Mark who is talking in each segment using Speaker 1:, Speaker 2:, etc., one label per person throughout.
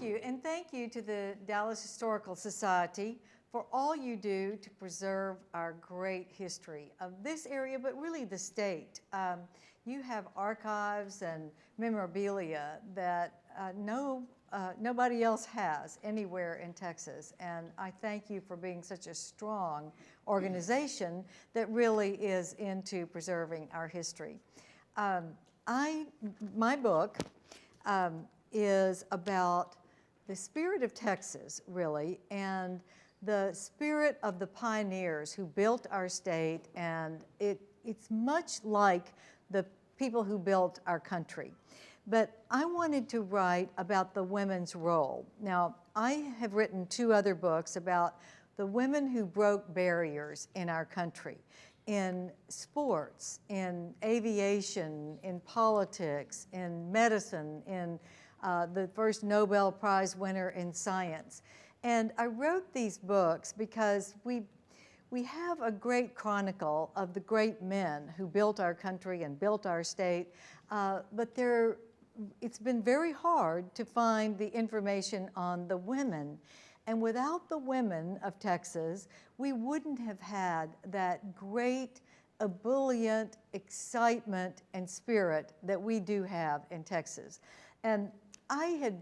Speaker 1: you, and thank you to the Dallas Historical Society for all you do to preserve our great history of this area, but really the state. You have archives and memorabilia that nobody else has anywhere in Texas, and I thank you for being such a strong organization that really is into preserving our history. My book is about the spirit of Texas, really, and the spirit of the pioneers who built our state, and it's much like the people who built our country. But I wanted to write about the women's role. Now, I have written 2 other books about the women who broke barriers in our country, in sports, in aviation, in politics, in medicine, in the first Nobel Prize winner in science. And I wrote these books because we have a great chronicle of the great men who built our country and built our state, but it's been very hard to find the information on the women. And without the women of Texas, we wouldn't have had that great ebullient excitement and spirit that we do have in Texas. And I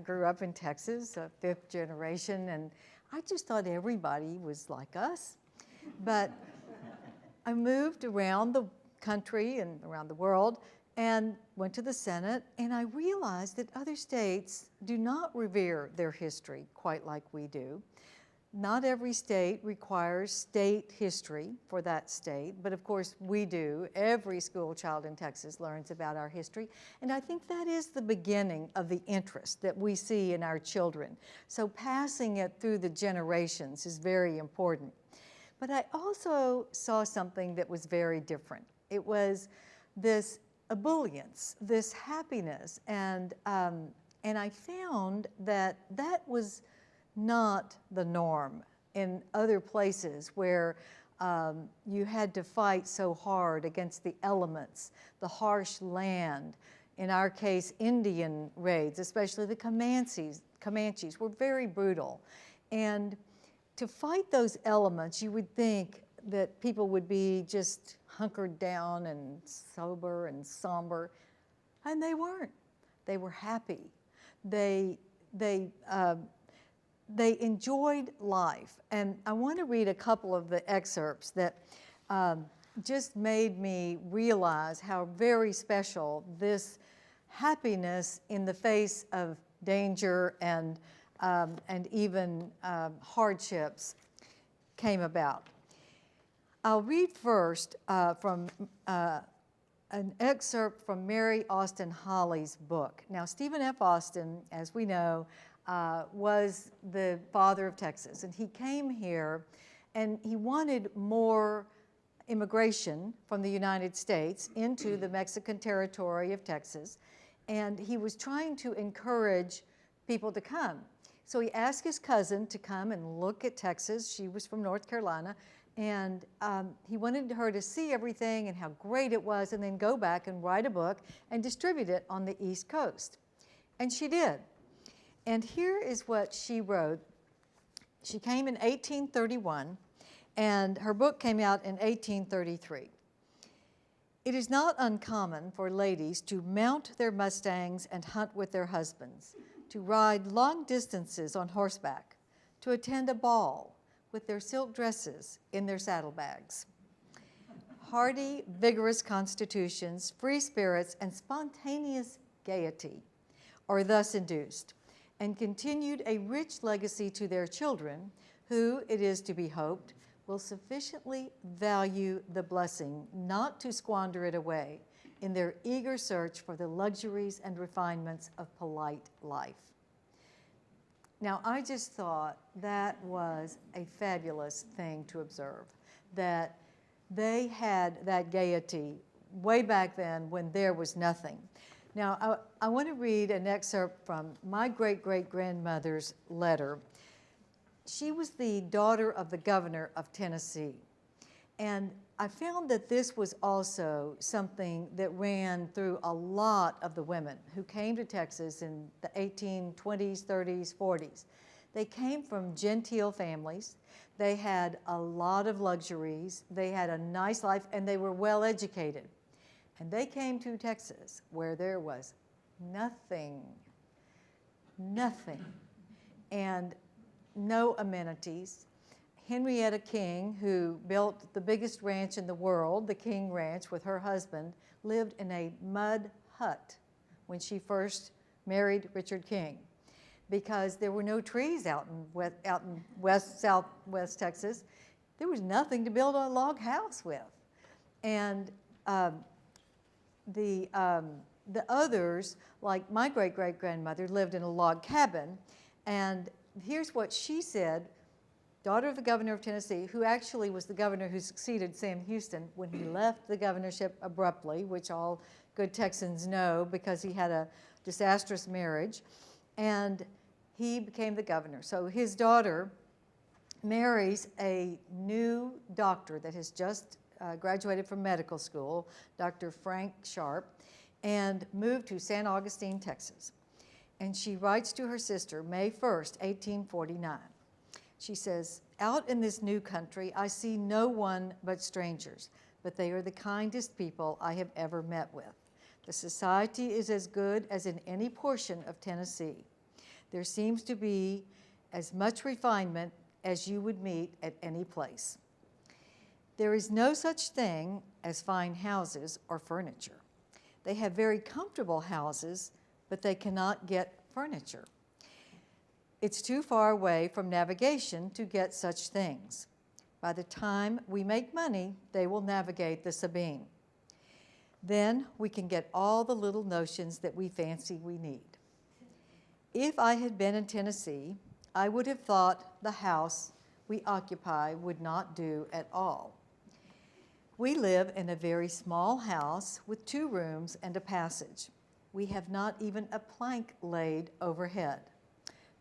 Speaker 1: grew up in Texas, a 5th generation, and I just thought everybody was like us. But I moved around the country and around the world and went to the Senate, and I realized that other states do not revere their history quite like we do. Not every state requires state history for that state, but of course we do. Every school child in Texas learns about our history, and I think that is the beginning of the interest that we see in our children. So passing it through the generations is very important. But I also saw something that was very different. It was this ebullience, this happiness, and I found that that was not the norm in other places where you had to fight so hard against the elements, the harsh land. In our case, Indian raids, especially the Comanches were very brutal. And to fight those elements, you would think that people would be just hunkered down and sober and somber, and they weren't. They were happy. They enjoyed life. And I want to read a couple of the excerpts that just made me realize how very special this happiness in the face of danger and even hardships came about. I'll read first from an excerpt from Mary Austin Holly's book. Now, Stephen F. Austin, as we know, was the father of Texas, and he came here and he wanted more immigration from the United States into the Mexican territory of Texas, and he was trying to encourage people to come. So he asked his cousin to come and look at Texas. She was from North Carolina, and he wanted her to see everything and how great it was, and then go back and write a book and distribute it on the East Coast. And she did. And here is what she wrote. She came in 1831, and her book came out in 1833. It is not uncommon for ladies to mount their Mustangs and hunt with their husbands, to ride long distances on horseback, to attend a ball with their silk dresses in their saddlebags. Hardy, vigorous constitutions, free spirits, and spontaneous gaiety are thus induced, and continued a rich legacy to their children, who, it is to be hoped, will sufficiently value the blessing not to squander it away in their eager search for the luxuries and refinements of polite life. Now, I just thought that was a fabulous thing to observe, that they had that gaiety way back then when there was nothing. Now, I want to read an excerpt from my great-great-grandmother's letter. She was the daughter of the governor of Tennessee. And I found that this was also something that ran through a lot of the women who came to Texas in the 1820s, 30s, 40s. They came from genteel families. They had a lot of luxuries. They had a nice life, and they were well educated. And they came to Texas where there was nothing, and no amenities. Henrietta King, who built the biggest ranch in the world, the King Ranch, with her husband, lived in a mud hut when she first married Richard King, because there were no trees out in southwest Texas. There was nothing to build a log house with. And the others, like my great-great-grandmother, lived in a log cabin. And here's what she said, daughter of the governor of Tennessee, who actually was the governor who succeeded Sam Houston when he left the governorship abruptly, which all good Texans know because he had a disastrous marriage, and he became the governor. So his daughter marries a new doctor that has just graduated from medical school, Dr. Frank Sharp, and moved to San Augustine, Texas. And she writes to her sister, May 1st, 1849. She says, "Out in this new country, I see no one but strangers, but they are the kindest people I have ever met with. The society is as good as in any portion of Tennessee. There seems to be as much refinement as you would meet at any place. There is no such thing as fine houses or furniture. They have very comfortable houses, but they cannot get furniture. It's too far away from navigation to get such things. By the time we make money, they will navigate the Sabine. Then we can get all the little notions that we fancy we need. If I had been in Tennessee, I would have thought the house we occupy would not do at all. We live in a very small house with 2 rooms and a passage. We have not even a plank laid overhead.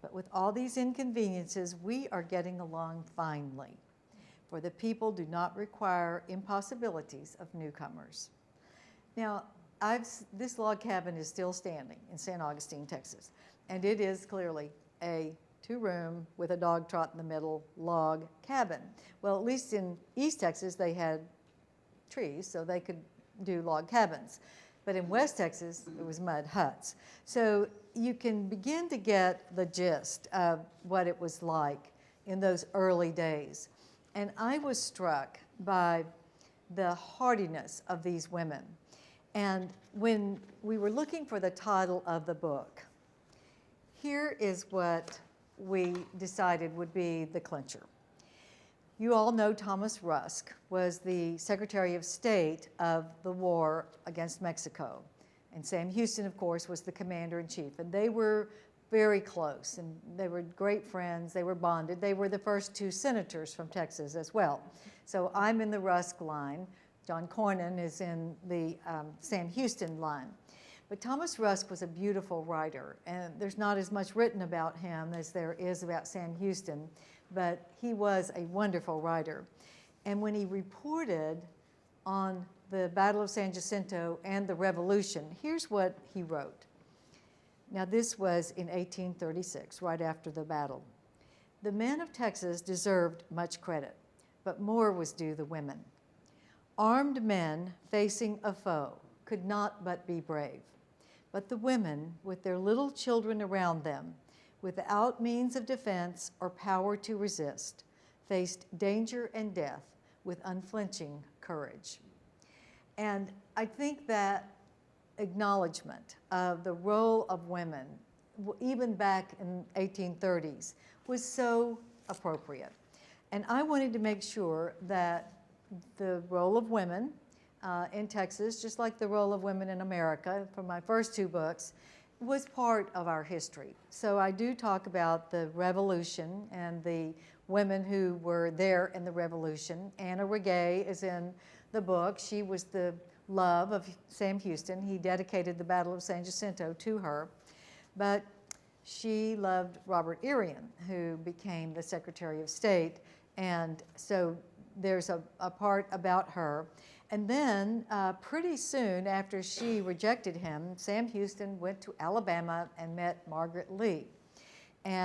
Speaker 1: But with all these inconveniences, we are getting along finely, for the people do not require impossibilities of newcomers." Now, this log cabin is still standing in San Augustine, Texas, and it is clearly a 2-room with a dog trot in the middle log cabin. Well, at least in East Texas, they had trees, so they could do log cabins. But in West Texas, it was mud huts. So you can begin to get the gist of what it was like in those early days. And I was struck by the hardiness of these women. And when we were looking for the title of the book, here is what we decided would be the clincher. You all know Thomas Rusk was the Secretary of State of the war against Mexico. And Sam Houston, of course, was the commander-in-chief. And they were very close, and they were great friends. They were bonded. They were the first 2 senators from Texas as well. So I'm in the Rusk line. John Cornyn is in the Sam Houston line. But Thomas Rusk was a beautiful writer, and there's not as much written about him as there is about Sam Houston, but he was a wonderful writer. And when he reported on the Battle of San Jacinto and the Revolution, here's what he wrote. Now, this was in 1836, right after the battle. "The men of Texas deserved much credit, but more was due the women. Armed men facing a foe could not but be brave. But the women, with their little children around them, without means of defense or power to resist, faced danger and death with unflinching courage." And I think that acknowledgement of the role of women, even back in 1830s, was so appropriate. And I wanted to make sure that the role of women in Texas, just like the role of women in America from my first 2 books, was part of our history. So I do talk about the Revolution and the women who were there in the Revolution. Anna Regay is in the book. She was the love of Sam Houston. He dedicated the Battle of San Jacinto to her. But she loved Robert Irion, who became the Secretary of State. And so there's a part about her. And then pretty soon after she rejected him, Sam Houston went to Alabama and met Margaret Lee. And